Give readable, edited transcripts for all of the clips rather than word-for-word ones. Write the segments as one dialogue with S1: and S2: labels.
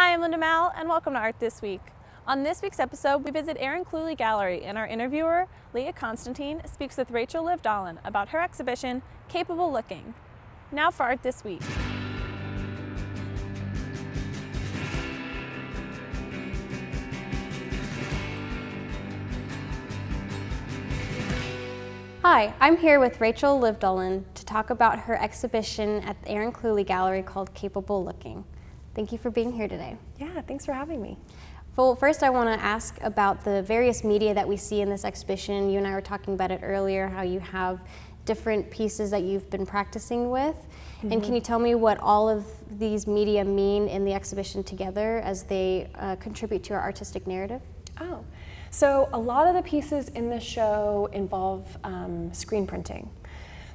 S1: Hi, I'm Linda Mal, and welcome to Art This Week. On this week's episode, we visit Erin Cluley Gallery, and our interviewer, Leah Constatine, speaks with Rachel Livedalen about her exhibition, Capable Looking. Now for Art This Week. Hi, I'm here with Rachel Livedalen to talk about her exhibition at the Erin Cluley Gallery called Capable Looking. Thank you for being here today.
S2: Yeah, thanks for having me.
S1: Well, first I want to ask about the various media that we see in this exhibition. You and I were talking about it earlier, how you have different pieces that you've been practicing with. Mm-hmm. And can you tell me what all of these media mean in the exhibition together as they contribute to our artistic narrative?
S2: Oh, so a lot of the pieces in the show involve screen printing.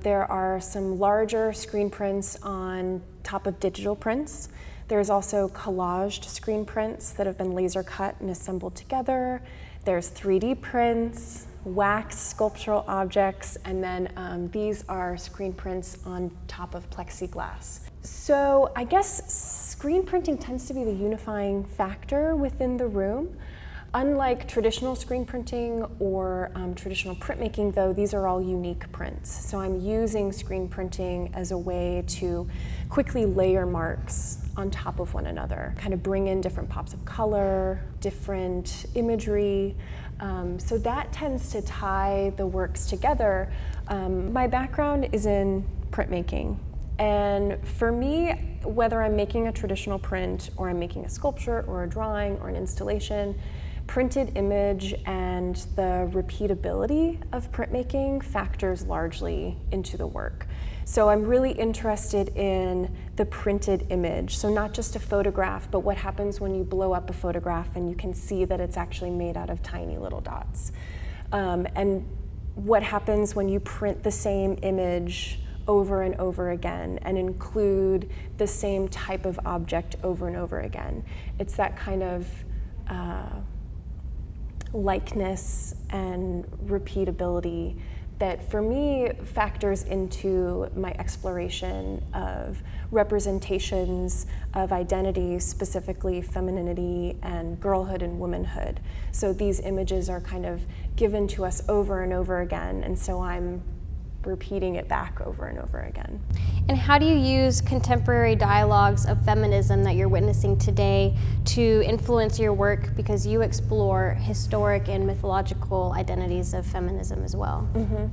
S2: There are some larger screen prints on top of digital prints. There's also collaged screen prints that have been laser cut and assembled together. There's 3D prints, wax sculptural objects, and then these are screen prints on top of plexiglass. So I guess screen printing tends to be the unifying factor within the room. Unlike traditional screen printing or traditional printmaking, though, these are all unique prints. So I'm using screen printing as a way to quickly layer marks on top of one another, kind of bring in different pops of color, different imagery. So that tends to tie the works together. My background is in printmaking. And for me, whether I'm making a traditional print or I'm making a sculpture or a drawing or an installation, printed image and the repeatability of printmaking factors largely into the work. So I'm really interested in the printed image. So not just a photograph, but what happens when you blow up a photograph and you can see that it's actually made out of tiny little dots. And what happens when you print the same image over and over again and include the same type of object over and over again. It's that kind of likeness and repeatability that for me factors into my exploration of representations of identity, specifically femininity and girlhood and womanhood. So these images are kind of given to us over and over again, and so I'm repeating it back over and over again.
S1: And how do you use contemporary dialogues of feminism that you're witnessing today to influence your work, because you explore historic and mythological identities of feminism as well?
S2: Mm-hmm.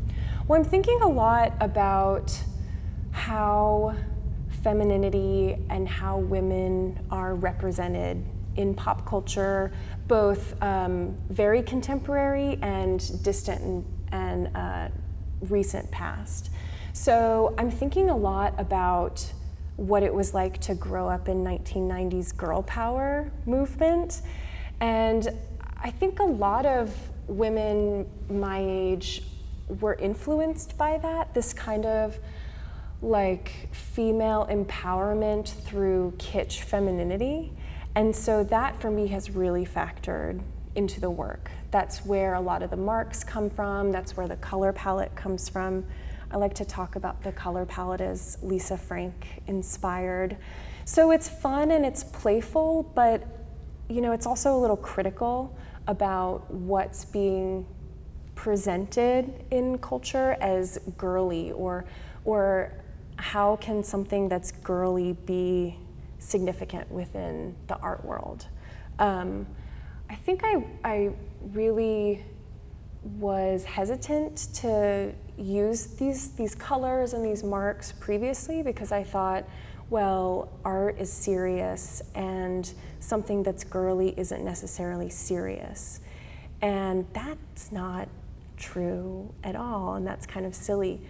S2: Well, I'm thinking a lot about how femininity and how women are represented in pop culture, both very contemporary and distant and recent past. So I'm thinking a lot about what it was like to grow up in 1990s girl power movement. And I think a lot of women my age were influenced by that, this kind of like female empowerment through kitsch femininity. And so that for me has really factored into the work. That's where a lot of the marks come from. That's where the color palette comes from. I like to talk about the color palette as Lisa Frank inspired. So it's fun and it's playful, but it's also a little critical about what's being presented in culture as girly, or how can something that's girly be significant within the art world. I think I really was hesitant to use these colors and these marks previously, because I thought, well, art is serious and something that's girly isn't necessarily serious. And that's not true at all, and that's kind of silly.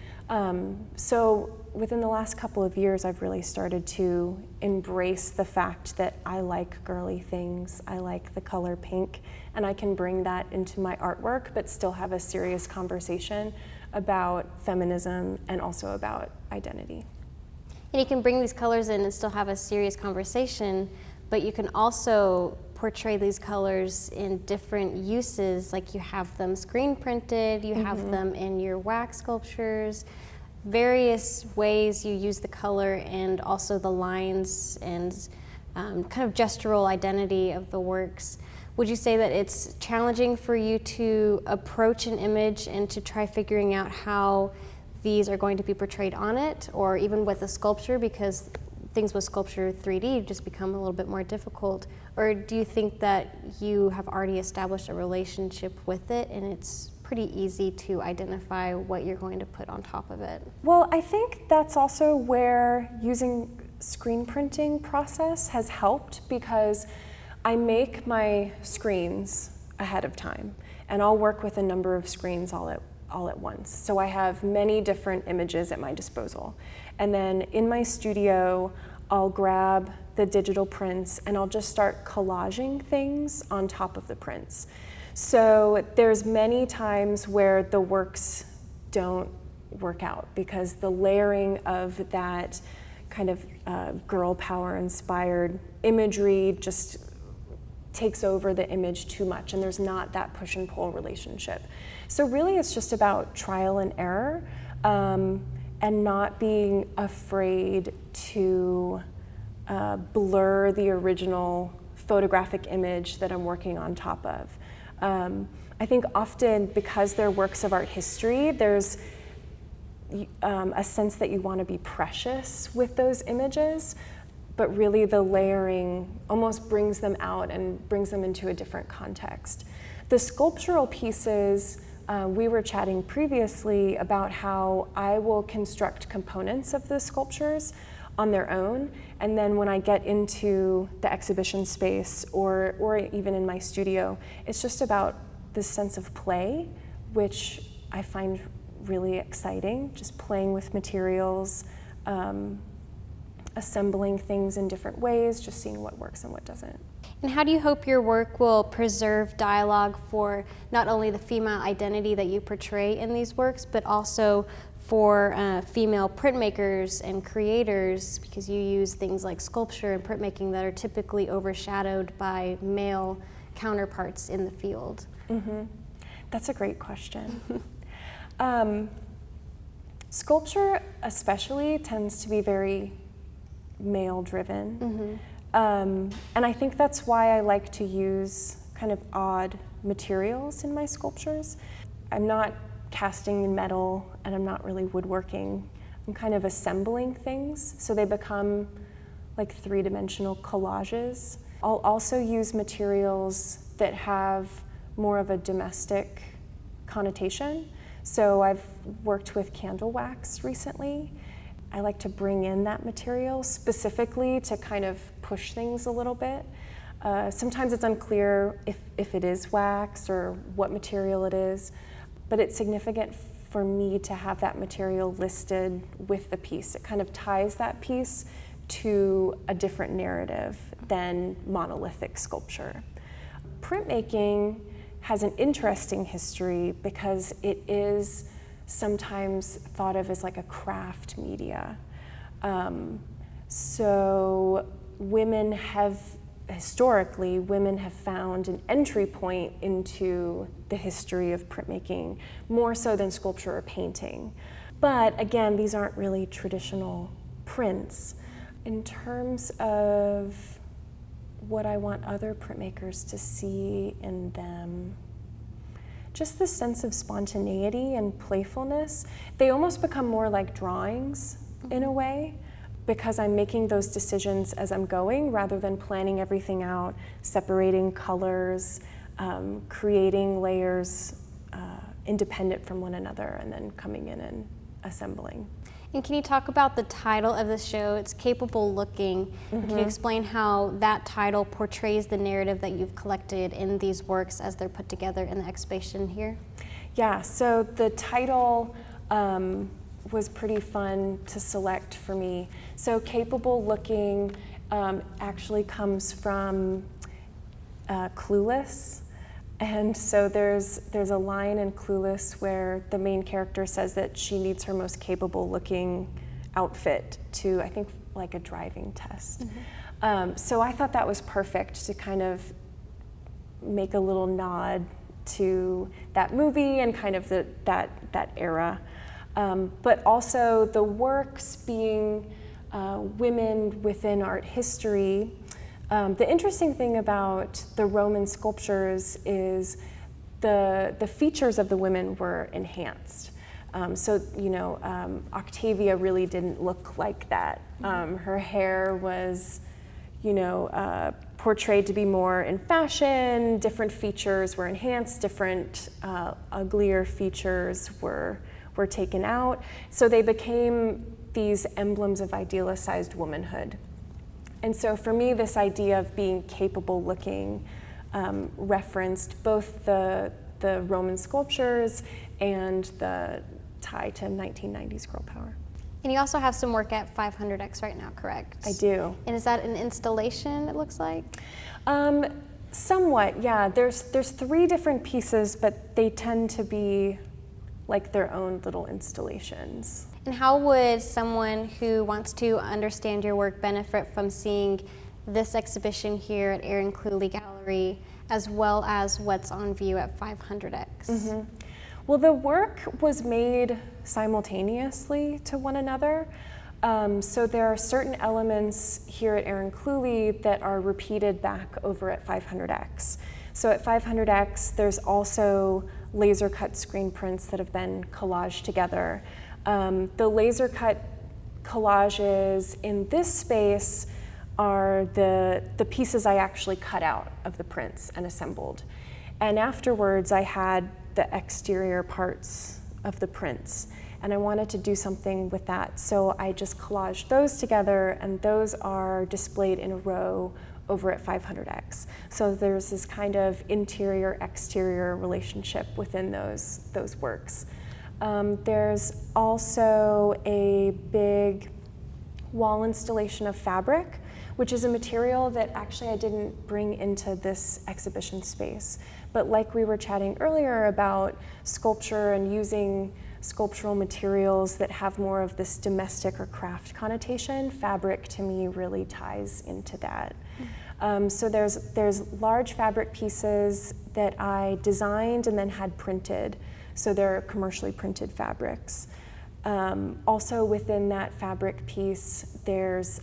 S2: So within the last couple of years, I've really started to embrace the fact that I like girly things. I like the color pink, and I can bring that into my artwork, but still have a serious conversation about feminism and also about identity.
S1: And you can bring these colors in and still have a serious conversation, but you can also portray these colors in different uses, like you have them screen printed, you have them in your wax sculptures, various ways you use the color and also the lines and kind of gestural identity of the works. Would you say that it's challenging for you to approach an image and to try figuring out how these are going to be portrayed on it, or even with a sculpture, because things with sculpture 3D just become a little bit more difficult? Or do you think that you have already established a relationship with it and it's pretty easy to identify what you're going to put on top of it?
S2: Well, I think that's also where using screen printing process has helped, because I make my screens ahead of time, and I'll work with a number of screens all at once. So I have many different images at my disposal. And then in my studio, I'll grab the digital prints and I'll just start collaging things on top of the prints. So there's many times where the works don't work out because the layering of that kind of girl power inspired imagery just takes over the image too much, and there's not that push and pull relationship. So really it's just about trial and error, and not being afraid to blur the original photographic image that I'm working on top of. I think often, because they're works of art history, there's a sense that you want to be precious with those images, but really the layering almost brings them out and brings them into a different context. The sculptural pieces, we were chatting previously about how I will construct components of the sculptures on their own, and then when I get into the exhibition space or even in my studio, it's just about this sense of play, which I find really exciting, just playing with materials, assembling things in different ways, just seeing what works and what doesn't.
S1: And how do you hope your work will preserve dialogue for not only the female identity that you portray in these works, but also for female printmakers and creators, because you use things like sculpture and printmaking that are typically overshadowed by male counterparts in the field?
S2: Mm-hmm. That's a great question. Sculpture especially tends to be very male-driven. Mm-hmm. And I think that's why I like to use kind of odd materials in my sculptures. I'm not casting in metal, and I'm not really woodworking. I'm kind of assembling things, so they become like three-dimensional collages. I'll also use materials that have more of a domestic connotation. So I've worked with candle wax recently. I like to bring in that material specifically to kind of push things a little bit. Sometimes it's unclear if it is wax or what material it is, but it's significant for me to have that material listed with the piece. It kind of ties that piece to a different narrative than monolithic sculpture. Printmaking has an interesting history because it is sometimes thought of as like a craft media. So historically, women have found an entry point into the history of printmaking, more so than sculpture or painting. But again, these aren't really traditional prints. In terms of what I want other printmakers to see in them, just the sense of spontaneity and playfulness. They almost become more like drawings in a way, because I'm making those decisions as I'm going rather than planning everything out, separating colors, creating layers independent from one another, and then coming in and assembling.
S1: And can you talk about the title of the show? It's Capable Looking. Mm-hmm. Can you explain how that title portrays the narrative that you've collected in these works as they're put together in the exhibition here?
S2: Yeah, so the title was pretty fun to select for me. So Capable Looking actually comes from Clueless. And so there's a line in Clueless where the main character says that she needs her most capable looking outfit to, I think, like a driving test. Mm-hmm. So I thought that was perfect to kind of make a little nod to that movie and kind of that era. But also the works being women within art history, The interesting thing about the Roman sculptures is the features of the women were enhanced. Octavia really didn't look like that. Her hair was, portrayed to be more in fashion. Different features were enhanced. Different uglier features were taken out. So they became these emblems of idealized womanhood. And so for me, this idea of being capable looking referenced both the Roman sculptures and the tie to 1990s girl power.
S1: And you also have some work at 500X right now, correct?
S2: I do.
S1: And is that an installation, it looks like?
S2: Somewhat, yeah. There's 3 different pieces, but they tend to be like their own little installations.
S1: And how would someone who wants to understand your work benefit from seeing this exhibition here at Erin Cluley Gallery, as well as what's on view at 500X?
S2: Mm-hmm. Well, the work was made simultaneously to one another. So there are certain elements here at Erin Cluley that are repeated back over at 500X. So at 500X, there's also laser cut screen prints that have been collaged together. The laser cut collages in this space are the pieces I actually cut out of the prints and assembled. And afterwards, I had the exterior parts of the prints, and I wanted to do something with that. So I just collaged those together, and those are displayed in a row over at 500X. So there's this kind of interior-exterior relationship within those works. There's also a big wall installation of fabric, which is a material that actually I didn't bring into this exhibition space. But like we were chatting earlier about sculpture and using sculptural materials that have more of this domestic or craft connotation, fabric to me really ties into that. So there's large fabric pieces that I designed and then had printed. So they're commercially printed fabrics. Also within that fabric piece, there's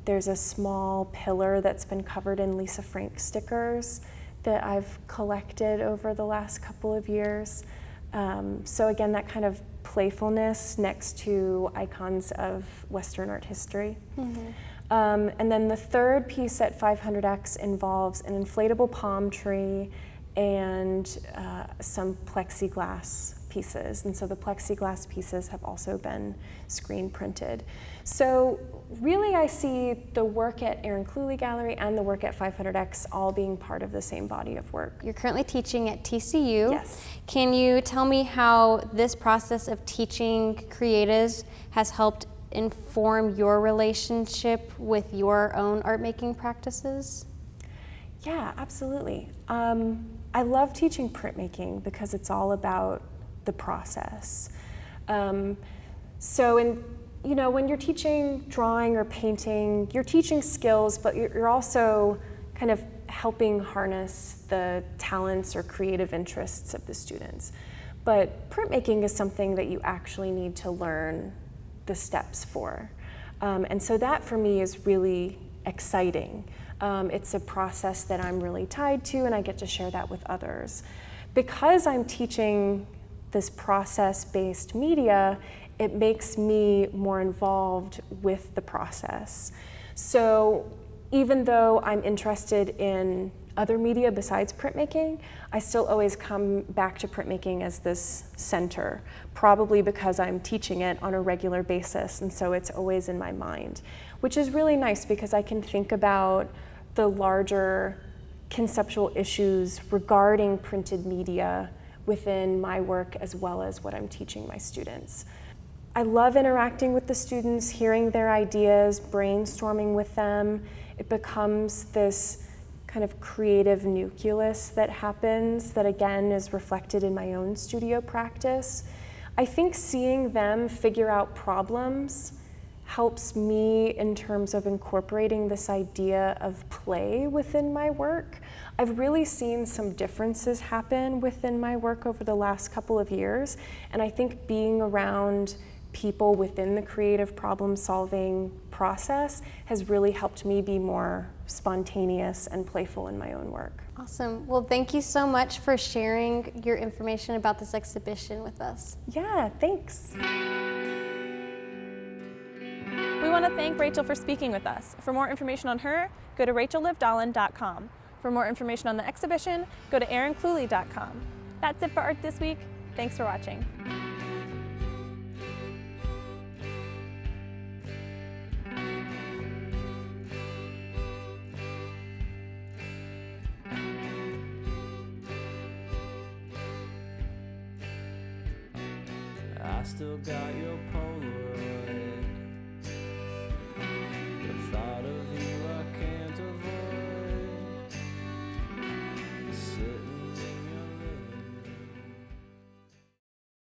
S2: a small pillar that's been covered in Lisa Frank stickers that I've collected over the last couple of years. So again, that kind of playfulness next to icons of Western art history. Mm-hmm. And then the third piece at 500X involves an inflatable palm tree and some plexiglass pieces. And so the plexiglass pieces have also been screen printed. So really I see the work at Erin Cluley Gallery and the work at 500X all being part of the same body of work.
S1: You're currently teaching at TCU.
S2: Yes.
S1: Can you tell me how this process of teaching creatives has helped inform your relationship with your own art making practices?
S2: Yeah, absolutely. I love teaching printmaking because it's all about the process. When you're teaching drawing or painting, you're teaching skills, but you're also kind of helping harness the talents or creative interests of the students. But printmaking is something that you actually need to learn the steps for. And so that for me is really exciting. It's a process that I'm really tied to, and I get to share that with others. Because I'm teaching this process-based media, it makes me more involved with the process. So even though I'm interested in other media besides printmaking, I still always come back to printmaking as this center, probably because I'm teaching it on a regular basis, and so it's always in my mind, which is really nice because I can think about the larger conceptual issues regarding printed media within my work as well as what I'm teaching my students. I love interacting with the students, hearing their ideas, brainstorming with them. It becomes this kind of creative nucleus that happens that again is reflected in my own studio practice. I think seeing them figure out problems helps me in terms of incorporating this idea of play within my work. I've really seen some differences happen within my work over the last couple of years, and I think being around people within the creative problem-solving process has really helped me be more spontaneous and playful in my own work.
S1: Awesome. Well, thank you so much for sharing your information about this exhibition with us.
S2: Yeah, thanks.
S3: We want to thank Rachel for speaking with us. For more information on her, go to rachellivedalen.com. For more information on the exhibition, go to erincluley.com. That's it for Art This Week. Thanks for watching.
S4: I still got your Polaroid.